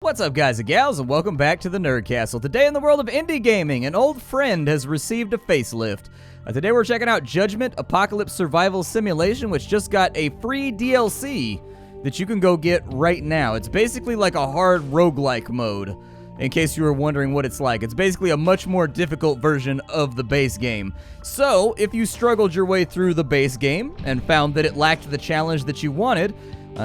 What's up, guys and gals, and welcome back to the Nerd Castle. Today in the world of indie gaming, an old friend has received a facelift. Today we're checking out Judgement Apocalypse Survival Simulation, which just got a free DLC that you can go get right now. It's basically like a hard roguelike mode, in case you were wondering what it's like. It's basically a much more difficult version of the base game. So, if you struggled your way through the base game and found that it lacked the challenge that you wanted,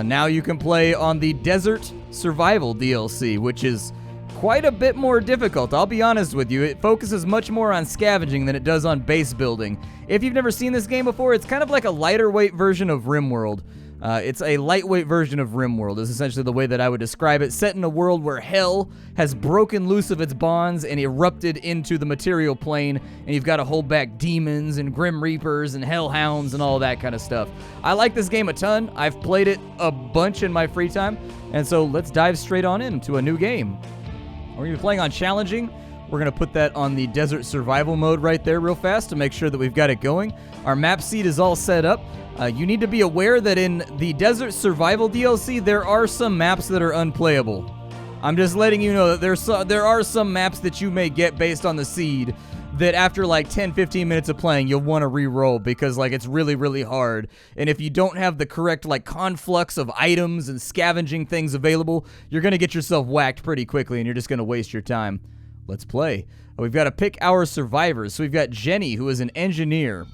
now you can play on the Desert Survival DLC, which is quite a bit more difficult. I'll be honest with you, it focuses much more on scavenging than it does on base building. If you've never seen this game before, it's kind of like a lighter weight version of RimWorld. It's a lightweight version of RimWorld, is essentially the way that I would describe it, set in a world where hell has broken loose of its bonds and erupted into the material plane, and you've got to hold back demons and Grim Reapers and Hellhounds and all that kind of stuff. I like this game a ton. I've played it a bunch in my free time, and so let's dive straight on into a new game. We're going to be playing on challenging. We're going to put that on the Desert Survival mode right there real fast to make sure that we've got it going. Our map seed is all set up. You need to be aware that in the Desert Survival DLC, there are some maps that are unplayable. I'm just letting you know that there are some maps that you may get based on the seed that after like 10-15 minutes of playing, you'll want to re-roll because like it's really, really hard. And if you don't have the correct like conflux of items and scavenging things available, you're going to get yourself whacked pretty quickly and you're just going to waste your time. Let's play. We've got to pick our survivors. So we've got Jenny, who is an engineer.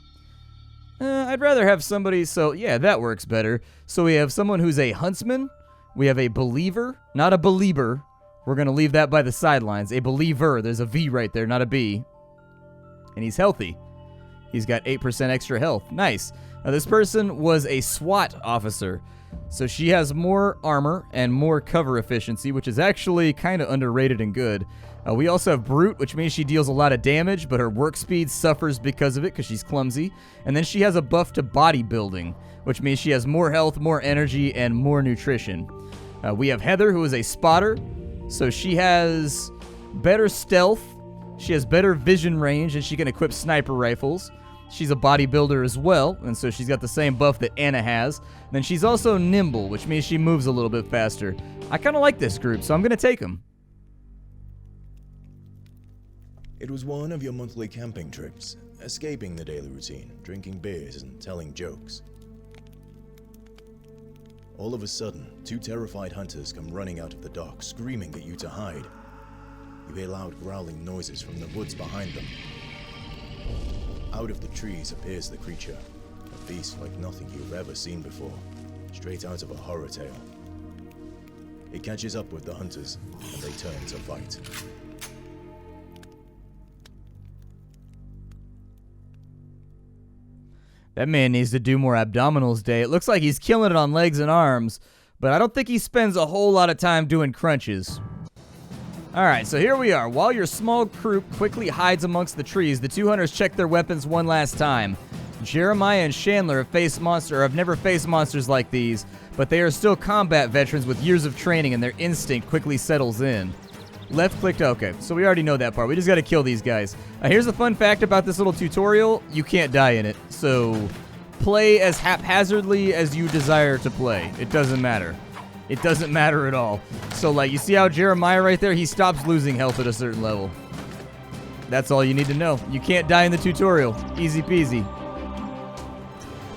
I'd rather have somebody, so yeah, that works better. So we have someone who's a huntsman. We have a believer, not a believer. We're going to leave that by the sidelines. A believer, there's a V right there, not a B. And he's healthy. He's got 8% extra health. Nice. Now this person was a SWAT officer. So she has more armor and more cover efficiency, which is actually kind of underrated and good. We also have Brute, which means she deals a lot of damage, but her work speed suffers because of it because she's clumsy. And then she has a buff to bodybuilding, which means she has more health, more energy, and more nutrition. We have Heather, who is a spotter. So she has better stealth, she has better vision range, and she can equip sniper rifles. She's a bodybuilder as well, and so she's got the same buff that Anna has. And then she's also nimble, which means she moves a little bit faster. I kind of like this group, so I'm going to take them. It was one of your monthly camping trips, escaping the daily routine, drinking beers and telling jokes. All of a sudden, two terrified hunters come running out of the dock, screaming at you to hide. You hear loud growling noises from the woods behind them. Out of the trees appears the creature, a beast like nothing you've ever seen before, straight out of a horror tale. It catches up with the hunters, and they turn to fight. That man needs to do more abdominals day. It looks like he's killing it on legs and arms, but I don't think he spends a whole lot of time doing crunches. Alright, so here we are. While your small group quickly hides amongst the trees, the two hunters check their weapons one last time. Jeremiah and Chandler have never faced monsters like these, but they are still combat veterans with years of training and their instinct quickly settles in. Left clicked, okay, so we already know that part. We just gotta kill these guys. Here's the fun fact about this little tutorial. You can't die in it, so play as haphazardly as you desire to play. It doesn't matter. It doesn't matter at all. So, like, you see how Jeremiah right there, he stops losing health at a certain level. That's all you need to know. You can't die in the tutorial. Easy peasy.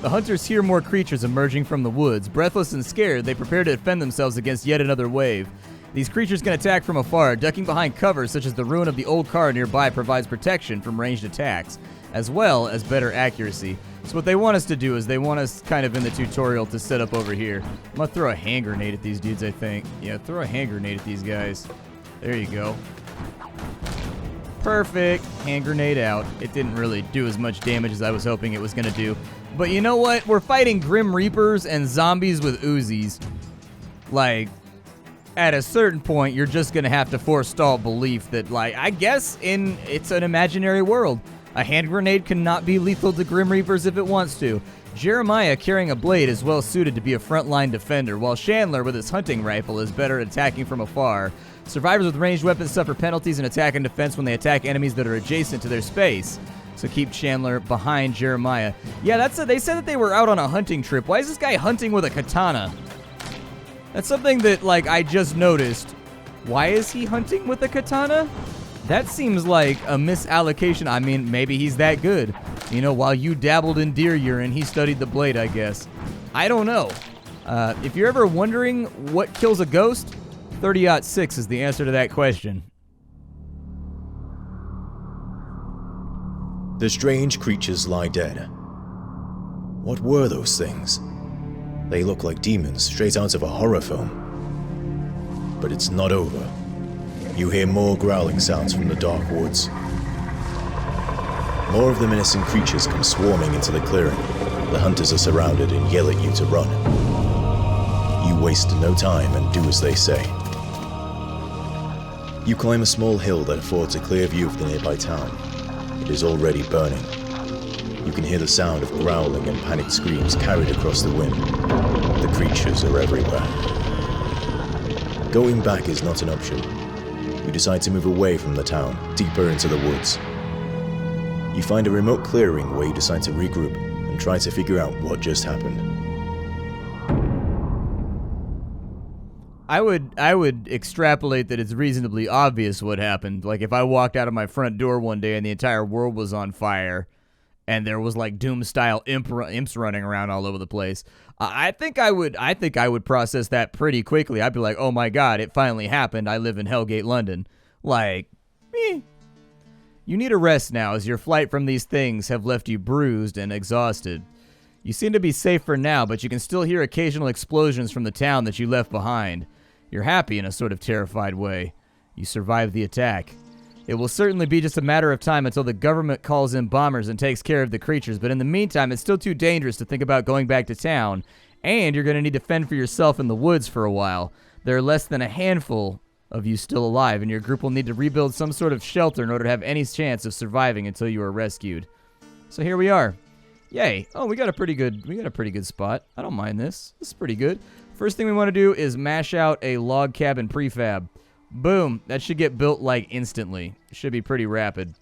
The hunters hear more creatures emerging from the woods. Breathless and scared, they prepare to defend themselves against yet another wave. These creatures can attack from afar. Ducking behind cover, such as the ruin of the old car nearby, provides protection from ranged attacks, as well as better accuracy. So what they want us to do is they want us kind of in the tutorial to set up over here. I'm going to throw a hand grenade at these dudes, I think. Yeah, throw a hand grenade at these guys. There you go. Perfect. Hand grenade out. It didn't really do as much damage as I was hoping it was going to do. But you know what? We're fighting Grim Reapers and zombies with Uzis. Like, at a certain point, you're just going to have to forestall belief that, like, I guess it's an imaginary world. A hand grenade cannot be lethal to Grim Reapers if it wants to. Jeremiah, carrying a blade, is well suited to be a frontline defender, while Chandler, with his hunting rifle, is better at attacking from afar. Survivors with ranged weapons suffer penalties in attack and defense when they attack enemies that are adjacent to their space. So keep Chandler behind Jeremiah. Yeah, they said that they were out on a hunting trip. Why is this guy hunting with a katana? That's something that, like, I just noticed Why is he hunting with a katana? That seems like a misallocation. I mean, maybe he's that good. You know, while you dabbled in deer urine, he studied the blade, I guess. I don't know. If you're ever wondering what kills a ghost, 30-06 is the answer to that question. The strange creatures lie dead. What were those things? They look like demons straight out of a horror film. But it's not over. You hear more growling sounds from the dark woods. More of the menacing creatures come swarming into the clearing. The hunters are surrounded and yell at you to run. You waste no time and do as they say. You climb a small hill that affords a clear view of the nearby town. It is already burning. You can hear the sound of growling and panicked screams carried across the wind. The creatures are everywhere. Going back is not an option. You decide to move away from the town, deeper into the woods. You find a remote clearing where you decide to regroup and try to figure out what just happened. I would extrapolate that it's reasonably obvious what happened. Like if I walked out of my front door one day and the entire world was on fire and there was like Doom-style imps running around all over the place, I think I would process that pretty quickly. I'd be like, oh my god, it finally happened. I live in Hellgate, London. Like, You need a rest now, as your flight from these things have left you bruised and exhausted. You seem to be safe for now, but you can still hear occasional explosions from the town that you left behind. You're happy in a sort of terrified way. You survived the attack. It will certainly be just a matter of time until the government calls in bombers and takes care of the creatures, but in the meantime, it's still too dangerous to think about going back to town, and you're going to need to fend for yourself in the woods for a while. There are less than a handful of you still alive, and your group will need to rebuild some sort of shelter in order to have any chance of surviving until you are rescued. So here we are. Yay. Oh, we got a pretty good spot. I don't mind this. This is pretty good. First thing we want to do is mash out a log cabin prefab. Boom. That should get built like instantly. It should be pretty rapid.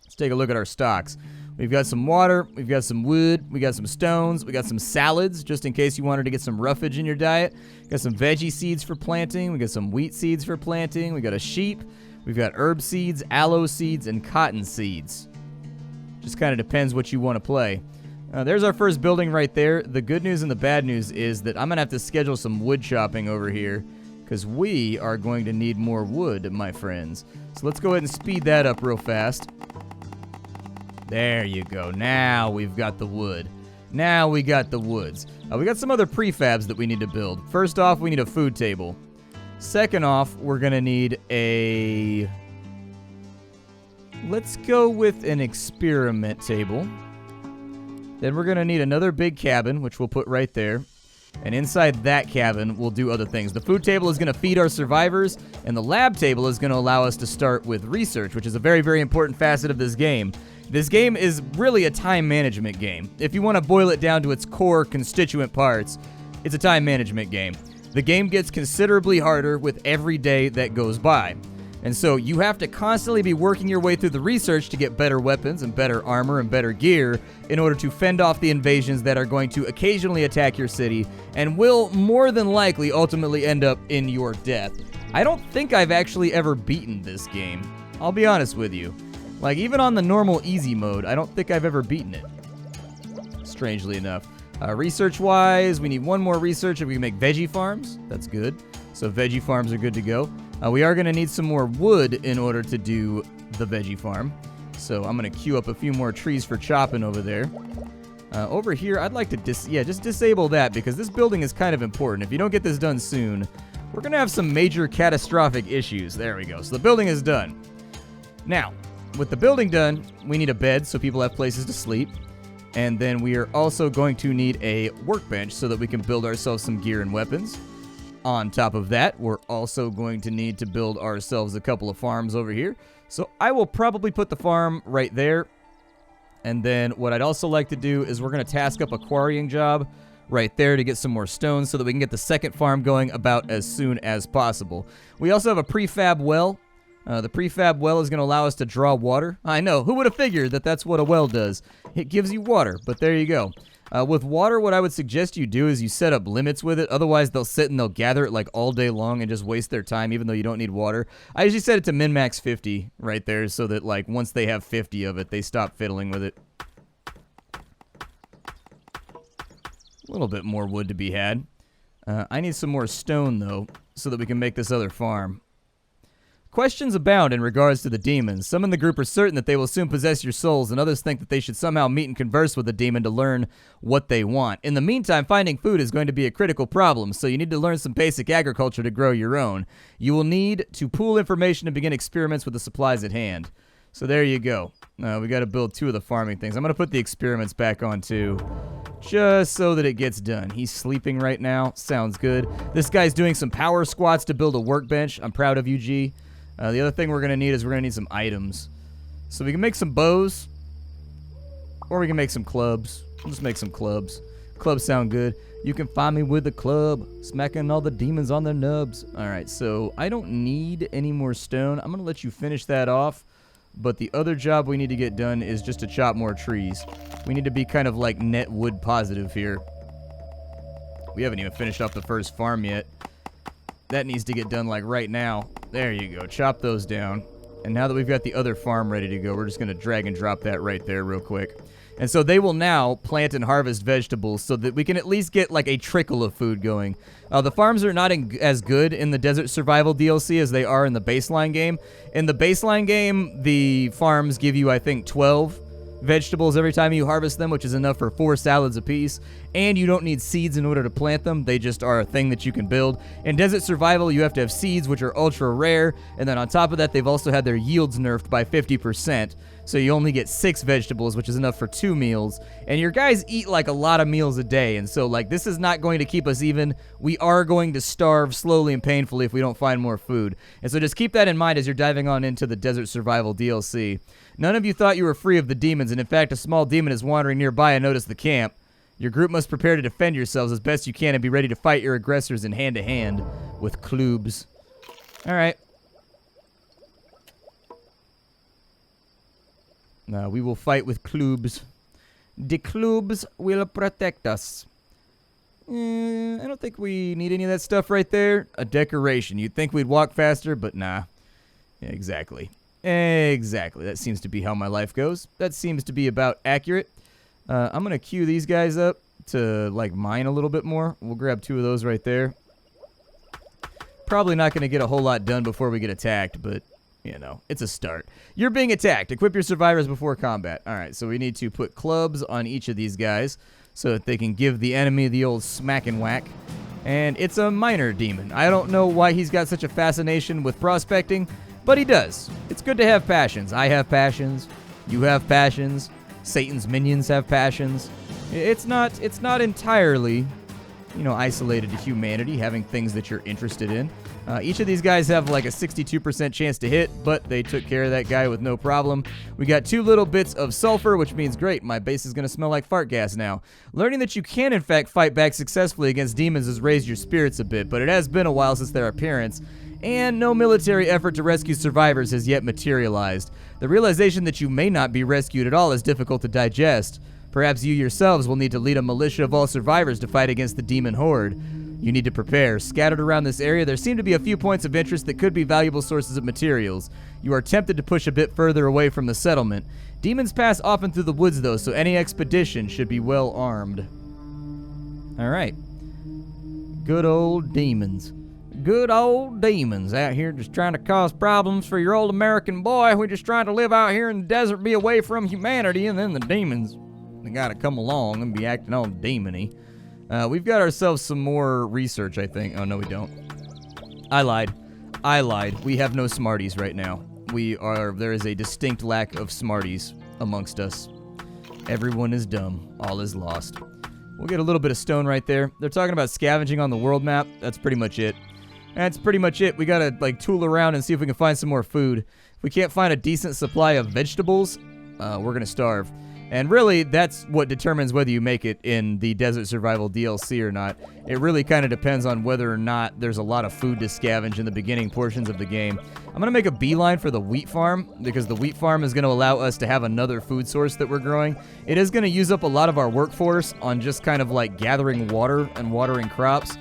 Let's take a look at our stocks. We've got some water, we've got some wood, we got some stones, we got some salads, just in case you wanted to get some roughage in your diet. We got some veggie seeds for planting, we got some wheat seeds for planting, we got a sheep, we've got herb seeds, aloe seeds, and cotton seeds. Just kind of depends what you want to play. There's our first building right there. The good news and the bad news is that I'm going to have to schedule some wood chopping over here because we are going to need more wood, my friends. So let's go ahead and speed that up real fast. There you go. Now we've got the wood. Now we got the woods. We got some other prefabs that we need to build. First off, we need a food table. Second off, we're going to need a... Let's go with an experiment table. Then we're going to need another big cabin, which we'll put right there. And inside that cabin, we'll do other things. The food table is going to feed our survivors, and the lab table is going to allow us to start with research, which is a very, very important facet of this game. This game is really a time management game. If you want to boil it down to its core constituent parts, it's a time management game. The game gets considerably harder with every day that goes by. And so you have to constantly be working your way through the research to get better weapons and better armor and better gear in order to fend off the invasions that are going to occasionally attack your city and will more than likely ultimately end up in your death. I don't think I've actually ever beaten this game. I'll be honest with you. Like, even on the normal easy mode, I don't think I've ever beaten it. Strangely enough. Research-wise, we need one more research if we can make veggie farms. That's good. So veggie farms are good to go. We are going to need some more wood in order to do the veggie farm. So I'm going to queue up a few more trees for chopping over there. Over here, I'd like to just disable that because this building is kind of important. If you don't get this done soon, we're going to have some major catastrophic issues. There we go. So the building is done. Now, with the building done, we need a bed so people have places to sleep. And then we are also going to need a workbench so that we can build ourselves some gear and weapons. On top of that, we're also going to need to build ourselves a couple of farms over here. So I will probably put the farm right there. And then what I'd also like to do is we're going to task up a quarrying job right there to get some more stones so that we can get the second farm going about as soon as possible. We also have a prefab well The prefab well is going to allow us to draw water. I know, who would have figured that that's what a well does? It gives you water, but there you go. With water, what I would suggest you do is you set up limits with it. Otherwise, they'll sit and they'll gather it like all day long and just waste their time, even though you don't need water. I usually set it to min-max 50 right there so that, like, once they have 50 of it, they stop fiddling with it. A little bit more wood to be had. I need some more stone, though, so that we can make this other farm. Questions abound in regards to the demons. Some in the group are certain that they will soon possess your souls, and others think that they should somehow meet and converse with the demon to learn what they want. In the meantime, finding food is going to be a critical problem, so you need to learn some basic agriculture to grow your own. You will need to pool information and begin experiments with the supplies at hand. So there you go. We got to build 2 of the farming things. I'm going to put the experiments back on too, just so that it gets done. He's sleeping right now. Sounds good. This guy's doing some power squats to build a workbench. I'm proud of you, G. The other thing we're going to need is we're going to need some items. So we can make some bows, or we can make some clubs. We'll just make some clubs. Clubs sound good. You can find me with a club, smacking all the demons on their nubs. All right, so I don't need any more stone. I'm going to let you finish that off. But the other job we need to get done is just to chop more trees. We need to be kind of like net wood positive here. We haven't even finished off the first farm yet. That needs to get done like right now. There you go. Chop those down. And now that we've got the other farm ready to go, we're just going to drag and drop that right there real quick. And so they will now plant and harvest vegetables so that we can at least get like a trickle of food going. The farms are not as good in the Desert Survival DLC as they are in the baseline game. In the baseline game, the farms give you, I think, 12 vegetables every time you harvest them, which is enough for 4 salads apiece. And you don't need seeds in order to plant them. They just are a thing that you can build. In Desert Survival, you have to have seeds, which are ultra rare. And then on top of that, they've also had their yields nerfed by 50%. So you only get 6 vegetables, which is enough for 2 meals. And your guys eat like a lot of meals a day. And so like this is not going to keep us even. We are going to starve slowly and painfully if we don't find more food. And so just keep that in mind as you're diving on into the Desert Survival DLC. None of you thought you were free of the demons, and in fact, a small demon is wandering nearby and noticed the camp. Your group must prepare to defend yourselves as best you can and be ready to fight your aggressors in hand-to-hand with clubs. All right. Now, we will fight with clubs. The clubs will protect us. I don't think we need any of that stuff right there. A decoration. You'd think we'd walk faster, but nah. Yeah, exactly. Exactly. That seems to be how my life goes. That seems to be about accurate. I'm going to queue these guys up to, like, mine a little bit more. We'll grab 2 of those right there. Probably not going to get a whole lot done before we get attacked, but, you know, it's a start. You're being attacked. Equip your survivors before combat. All right, so we need to put clubs on each of these guys so that they can give the enemy the old smack and whack. And it's a minor demon. I don't know why he's got such a fascination with prospecting, but he does. It's good to have passions. I have passions. You have passions. Satan's minions have passions. It's not entirely, you know, isolated to humanity, having things that you're interested in. Each of these guys have like a 62% chance to hit, but they took care of that guy with no problem. We got 2 little bits of sulfur, which means great, my base is going to smell like fart gas now. Learning that you can in fact fight back successfully against demons has raised your spirits a bit, but it has been a while since their appearance, and no military effort to rescue survivors has yet materialized. The realization that you may not be rescued at all is difficult to digest. Perhaps you yourselves will need to lead a militia of all survivors to fight against the demon horde. You need to prepare. Scattered around this area, there seem to be a few points of interest that could be valuable sources of materials. You are tempted to push a bit further away from the settlement. Demons pass often through the woods, though, so any expedition should be well armed. All right. Good old demons. Good old demons out here just trying to cause problems for your old American boy. We're just trying to live out here in the desert, be away from humanity, and then the demons, they gotta come along and be acting all demony. We've got ourselves some more research, I think. Oh, no, we don't. I lied. We have no Smarties right now. There is a distinct lack of Smarties amongst us. Everyone is dumb. All is lost. We'll get a little bit of stone right there. They're talking about scavenging on the world map. That's pretty much it. That's pretty much it. We gotta, like, tool around and see if we can find some more food. If we can't find a decent supply of vegetables, we're gonna starve. And really, that's what determines whether you make it in the Desert Survival DLC or not. It really kind of depends on whether or not there's a lot of food to scavenge in the beginning portions of the game. I'm going to make a beeline for the wheat farm, because the wheat farm is going to allow us to have another food source that we're growing. It is going to use up a lot of our workforce on just kind of like gathering water and watering crops.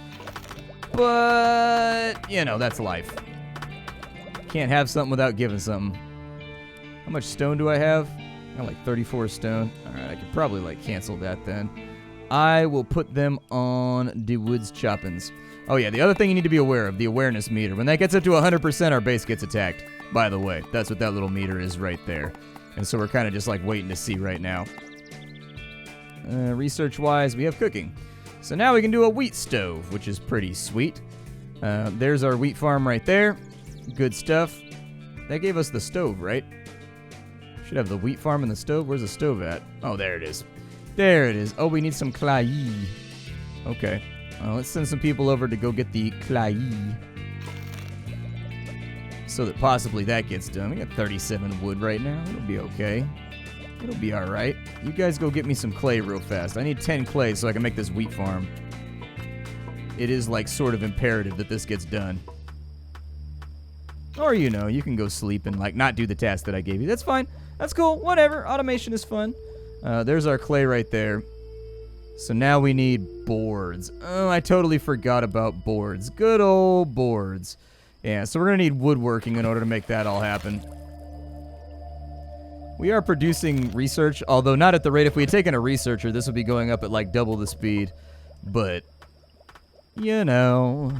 But, you know, that's life. Can't have something without giving something. How much stone do I have? I got like 34 stone. Alright, I could probably like cancel that then. I will put them on the woods choppings. Oh yeah, the other thing you need to be aware of, the awareness meter. When that gets up to 100%, our base gets attacked. By the way, that's what that little meter is right there. And so we're kind of just like waiting to see right now. Research-wise, we have cooking. So now we can do a wheat stove, which is pretty sweet. There's our wheat farm right there. Good stuff. That gave us the stove, right? Should have the wheat farm and the stove. Where's the stove at? Oh, there it is. There it is. Oh, we need some clay. Okay. Let's send some people over to go get the clay. So that possibly that gets done. We got 37 wood right now. It'll be okay. It'll be alright. You guys go get me some clay real fast. I need 10 clay so I can make this wheat farm. It is like sort of imperative that this gets done. Or, you know, you can go sleep and like not do the task that I gave you. That's fine. That's cool. Whatever. Automation is fun. There's our clay right there. So now we need boards. Oh, I totally forgot about boards. Good old boards. Yeah, so we're going to need woodworking in order to make that all happen. We are producing research, although not at the rate. If we had taken a researcher, this would be going up at like double the speed. But, you know,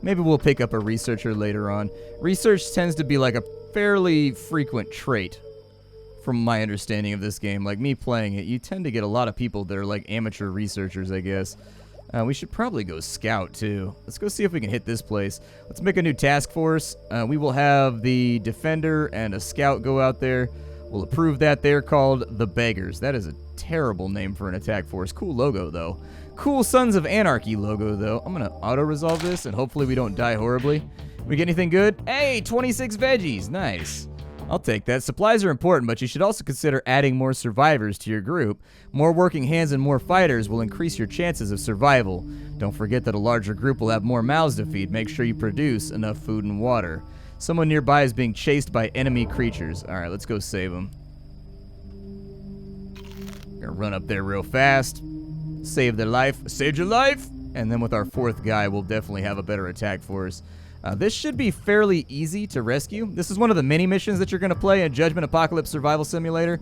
maybe we'll pick up a researcher later on. Research tends to be like a fairly frequent trait from my understanding of this game. Like me playing it, you tend to get a lot of people that are like amateur researchers, I guess. We should probably go scout too. Let's go see if we can hit this place. Let's make a new task force. We will have the defender and a scout go out there. We'll approve that. They're called the Beggars. That is a terrible name for an attack force. Cool logo though. Cool Sons of Anarchy logo though. I'm gonna auto-resolve this and hopefully we don't die horribly. We get anything good? Hey, 26 veggies. Nice. I'll take that. Supplies are important, but you should also consider adding more survivors to your group. More working hands and more fighters will increase your chances of survival. Don't forget that a larger group will have more mouths to feed. Make sure you produce enough food and water. Someone nearby is being chased by enemy creatures. Alright, let's go save them. Gonna run up there real fast. Save their life. Saved your life! And then with our fourth guy, we'll definitely have a better attack force. This should be fairly easy to rescue. This is one of the mini missions that you're going to play in Judgment Apocalypse Survival Simulator.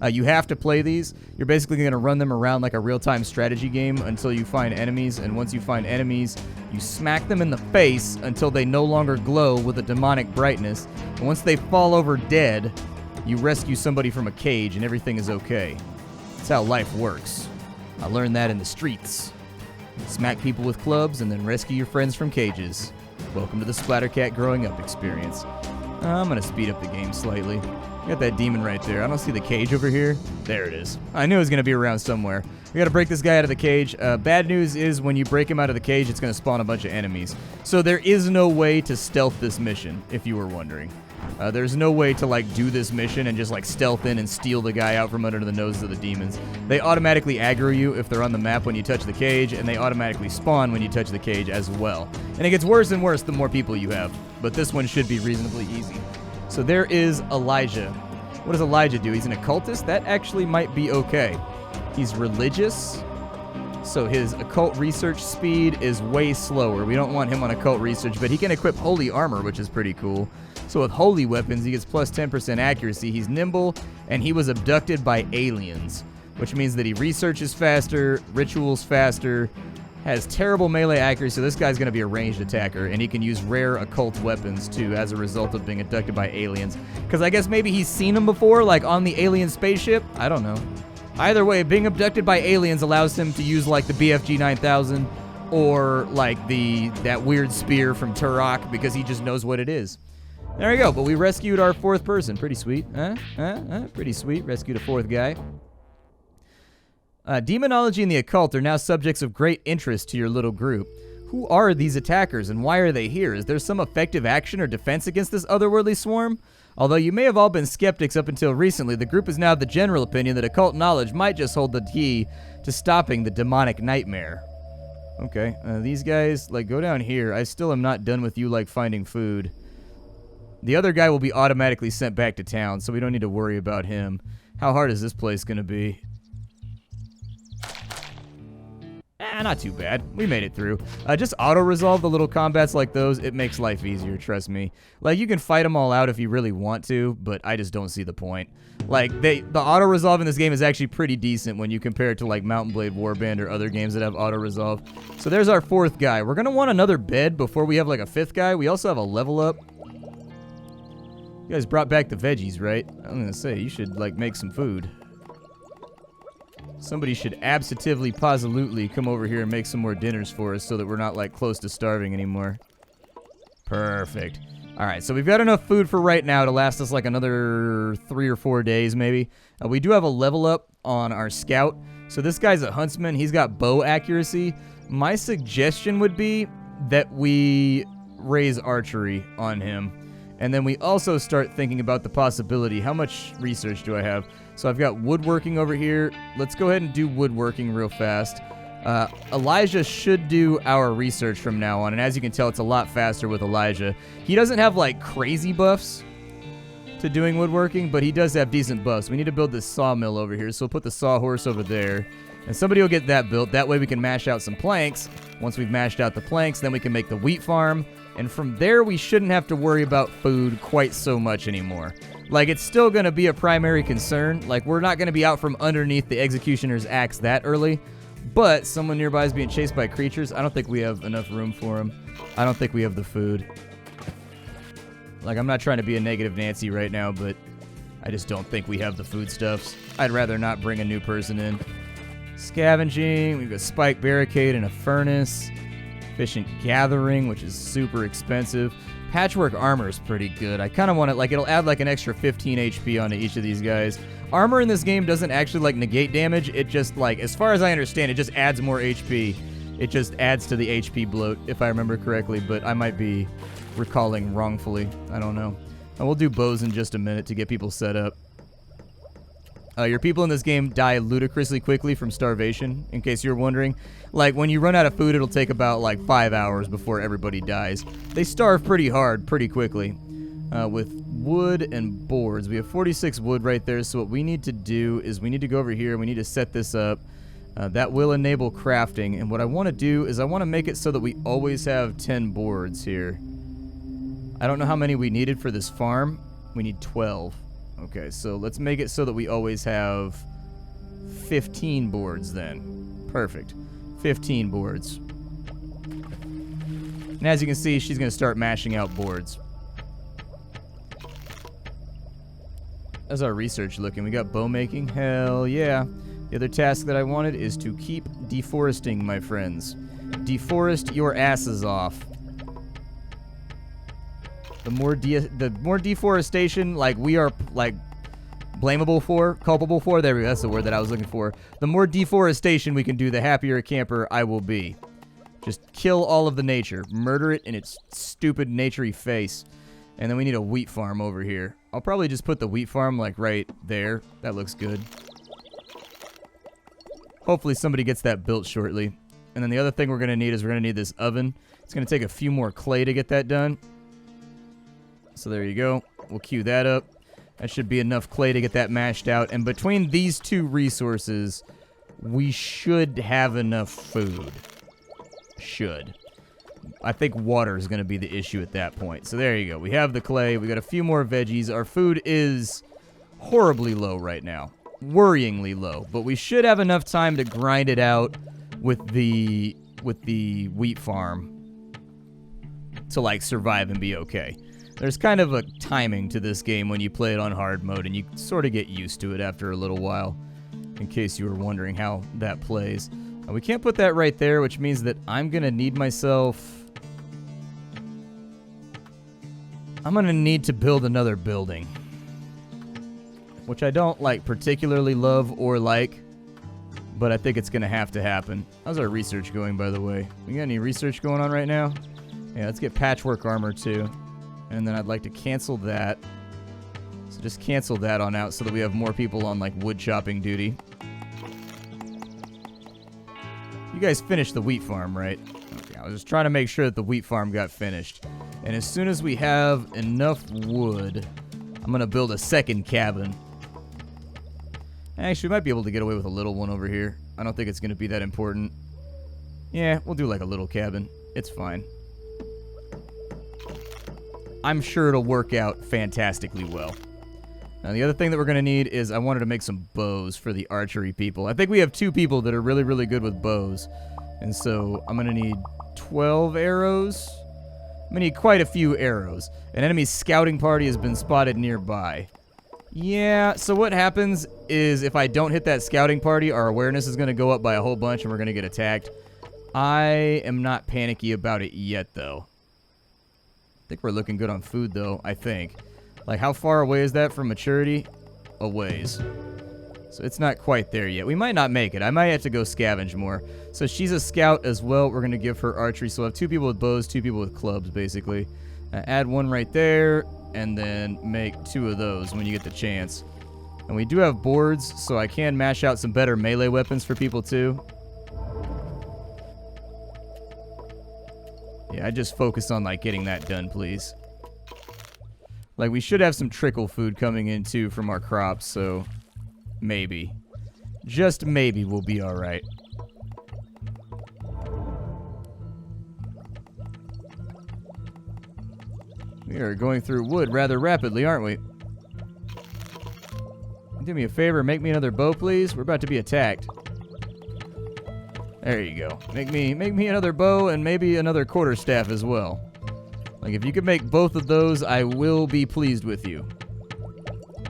You have to play these. You're basically going to run them around like a real-time strategy game until you find enemies. And once you find enemies, you smack them in the face until they no longer glow with a demonic brightness. And once they fall over dead, you rescue somebody from a cage and everything is okay. That's how life works. I learned that in the streets. Smack people with clubs and then rescue your friends from cages. Welcome to the Splattercat growing up experience. I'm going to speed up the game slightly. Got that demon right there. I don't see the cage over here. There it is. I knew it was going to be around somewhere. We got to break this guy out of the cage. Bad news is when you break him out of the cage, it's going to spawn a bunch of enemies. So there is no way to stealth this mission, if you were wondering. There's no way to like do this mission and just like stealth in and steal the guy out from under the noses of the demons. They automatically aggro you if they're on the map when you touch the cage, and they automatically spawn when you touch the cage as well. And it gets worse and worse the more people you have, but this one should be reasonably easy. So there is Elijah. What does Elijah do? He's an occultist? That actually might be okay. He's religious, so his occult research speed is way slower. We don't want him on occult research, but he can equip holy armor, which is pretty cool. So with holy weapons, he gets plus 10% accuracy. He's nimble, and he was abducted by aliens, which means that he researches faster, rituals faster, has terrible melee accuracy. So this guy's going to be a ranged attacker, and he can use rare occult weapons, too, as a result of being abducted by aliens. Because I guess maybe he's seen them before, like on the alien spaceship. I don't know. Either way, being abducted by aliens allows him to use, like, the BFG 9000 or, like, that weird spear from Turok, because he just knows what it is. There we go, but we rescued our fourth person. Pretty sweet. Pretty sweet. Rescued a fourth guy. Demonology and the occult are now subjects of great interest to your little group. Who are these attackers and why are they here? Is there some effective action or defense against this otherworldly swarm? Although you may have all been skeptics up until recently, the group is now of the general opinion that occult knowledge might just hold the key to stopping the demonic nightmare. Okay, these guys, like, go down here. I still am not done with you, like, finding food. The other guy will be automatically sent back to town, so we don't need to worry about him. How hard is this place going to be? Not too bad. We made it through. Just auto-resolve the little combats like those. It makes life easier, trust me. Like, you can fight them all out if you really want to, but I just don't see the point. Like, the auto-resolve in this game is actually pretty decent when you compare it to, like, Mount & Blade Warband or other games that have auto-resolve. So there's our 4th guy. We're going to want another bed before we have, like, a 5th guy. We also have a level up. You guys brought back the veggies, right? I'm going to say, you should, like, make some food. Somebody should absolutely come over here and make some more dinners for us so that we're not, like, close to starving anymore. Perfect. All right, so we've got enough food for right now to last us, like, another 3 or 4 days, maybe. We do have a level up on our scout. So this guy's a huntsman. He's got bow accuracy. My suggestion would be that we raise archery on him. And then we also start thinking about the possibility, how much research do I have? So I've got woodworking over here. Let's go ahead and do woodworking real fast. Elijah should do our research from now on, and as you can tell, it's a lot faster with Elijah. He doesn't have, like, crazy buffs to doing woodworking, but he does have decent buffs. We need to build this sawmill over here, so we'll put the sawhorse over there. And somebody will get that built. That way we can mash out some planks. Once we've mashed out the planks, then we can make the wheat farm. And from there, we shouldn't have to worry about food quite so much anymore. Like, it's still going to be a primary concern. Like, we're not going to be out from underneath the executioner's axe that early. But someone nearby is being chased by creatures. I don't think we have enough room for him. I don't think we have the food. Like, I'm not trying to be a negative Nancy right now, but I just don't think we have the foodstuffs. I'd rather not bring a new person in. Scavenging. We've got spike barricade and a furnace. Efficient gathering, which is super expensive. Patchwork armor is pretty good. I kind of want it, like, it'll add like an extra 15 HP onto each of these guys. Armor in this game doesn't actually, like, negate damage. It just, like, as far as I understand, it just adds more HP. It just adds to the HP bloat, if I remember correctly, but I might be recalling wrongfully. I don't know. And we'll do bows in just a minute to get people set up. Your people in this game die ludicrously quickly from starvation, in case you're wondering. Like, when you run out of food, it'll take about, like, 5 hours before everybody dies. They starve pretty hard, pretty quickly. With wood and boards. We have 46 wood right there, so what we need to do is we need to go over here, we need to set this up. That will enable crafting, and what I want to do is I want to make it so that we always have 10 boards here. I don't know how many we needed for this farm. We need 12. Okay, so let's make it so that we always have 15 boards then. Perfect. 15 boards. And as you can see, she's going to start mashing out boards. How's our research looking? We got bow making? Hell yeah. The other task that I wanted is to keep deforesting, my friends. Deforest your asses off. The more deforestation, like, we are, like, culpable for, there we go, that's the word that I was looking for. The more deforestation we can do, the happier a camper I will be. Just kill all of the nature. Murder it in its stupid, naturey face. And then we need a wheat farm over here. I'll probably just put the wheat farm, like, right there. That looks good. Hopefully somebody gets that built shortly. And then the other thing we're going to need is we're going to need this oven. It's going to take a few more clay to get that done. So there you go. We'll queue that up. That should be enough clay to get that mashed out. And between these two resources, we should have enough food. Should. I think water is going to be the issue at that point. So there you go. We have the clay. We got a few more veggies. Our food is horribly low right now. Worryingly low. But we should have enough time to grind it out with the wheat farm to, like, survive and be okay. There's kind of a timing to this game when you play it on hard mode, and you sort of get used to it after a little while, in case you were wondering how that plays. We can't put that right there, which means that I'm going to need myself... I'm going to need to build another building, which I don't, like, particularly love or like. but I think it's going to have to happen. How's our research going, by the way? We got any research going on right now? Yeah, let's get patchwork armor, too. And then I'd like to cancel that. So just cancel that on out so that we have more people on, like, wood chopping duty. You guys finished the wheat farm, right? Okay, I was just trying to make sure that the wheat farm got finished. And as soon as we have enough wood, I'm going to build a second cabin. Actually, we might be able to get away with a little one over here. I don't think it's going to be that important. Yeah, we'll do like a little cabin. It's fine. I'm sure it'll work out fantastically well. Now, the other thing that we're going to need is I wanted to make some bows for the archery people. I think we have 2 people that are really, really good with bows. And so I'm going to need 12 arrows. I'm going to need quite a few arrows. An enemy scouting party has been spotted nearby. Yeah, so what happens is if I don't hit that scouting party, our awareness is going to go up by a whole bunch and we're going to get attacked. I am not panicky about it yet, though. I think we're looking good on food, though, I think. Like, how far away is that from maturity? A ways. So it's not quite there yet. We might not make it. I might have to go scavenge more. So she's a scout as well. We're going to give her archery. So we'll have 2 people with bows, 2 people with clubs, basically. Add 1 right there, and then make 2 of those when you get the chance. And we do have boards, so I can mash out some better melee weapons for people, too. Yeah, I just focus on, like, getting that done, please. Like, we should have some trickle food coming in, too, from our crops, so maybe. Just maybe we'll be alright. We are going through wood rather rapidly, aren't we? Do me a favor, make me another bow, please. We're about to be attacked. There you go. Make me another bow and maybe another quarterstaff as well. Like, if you could make both of those, I will be pleased with you.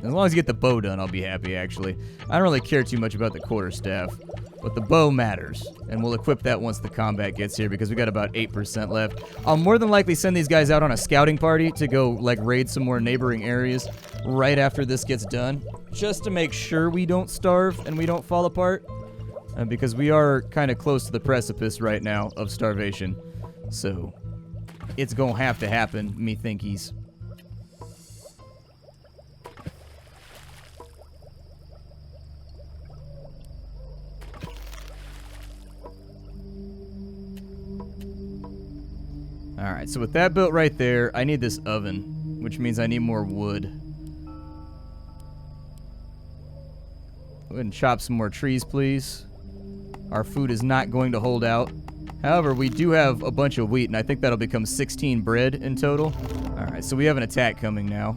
As long as you get the bow done, I'll be happy, actually. I don't really care too much about the quarterstaff, but the bow matters. And we'll equip that once the combat gets here, because we got about 8% left. I'll more than likely send these guys out on a scouting party to go, like, raid some more neighboring areas right after this gets done, just to make sure we don't starve and we don't fall apart. Because we are kind of close to the precipice right now of starvation. So, it's gonna have to happen, me thinkies. Alright, so with that built right there, I need this oven, which means I need more wood. Go ahead and chop some more trees, please. Our food is not going to hold out. However, we do have a bunch of wheat, and I think that'll become 16 bread in total. Alright, so we have an attack coming now.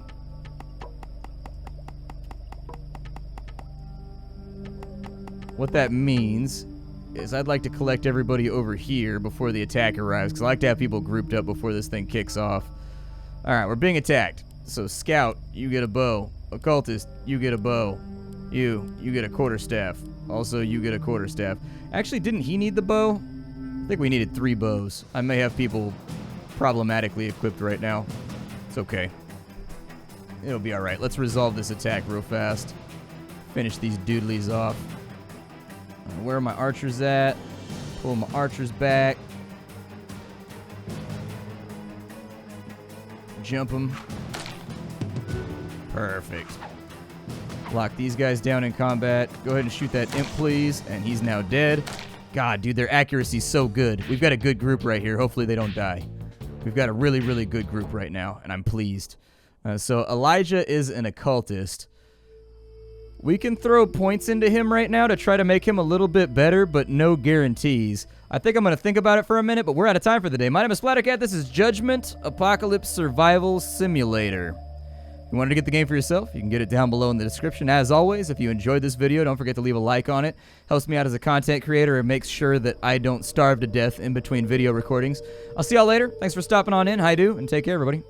What that means is I'd like to collect everybody over here before the attack arrives, because I like to have people grouped up before this thing kicks off. Alright, we're being attacked. So, Scout, you get a bow. Occultist, you get a bow. You get a quarterstaff. Also, you get a quarterstaff. Actually, didn't he need the bow? I think we needed 3 bows. I may have people problematically equipped right now. It's okay. It'll be alright. Let's resolve this attack real fast. Finish these doodlies off. Where are my archers at? Pull my archers back. Jump them. Perfect. Lock these guys down in combat. Go ahead and shoot that imp, please. And he's now dead. God, dude, their accuracy's so good. We've got a good group right here. Hopefully they don't die. We've got a really, really good group right now, and I'm pleased. So Elijah is an occultist. We can throw points into him right now to try to make him a little bit better, but no guarantees. I think I'm going to think about it for a minute, but we're out of time for the day. My name is Splat. This is Judgment Apocalypse Survival Simulator. If you wanted to get the game for yourself, you can get it down below in the description. As always, if you enjoyed this video, don't forget to leave a like on it. Helps me out as a content creator and makes sure that I don't starve to death in between video recordings. I'll see y'all later. Thanks for stopping on in. Hi-do, and take care, everybody.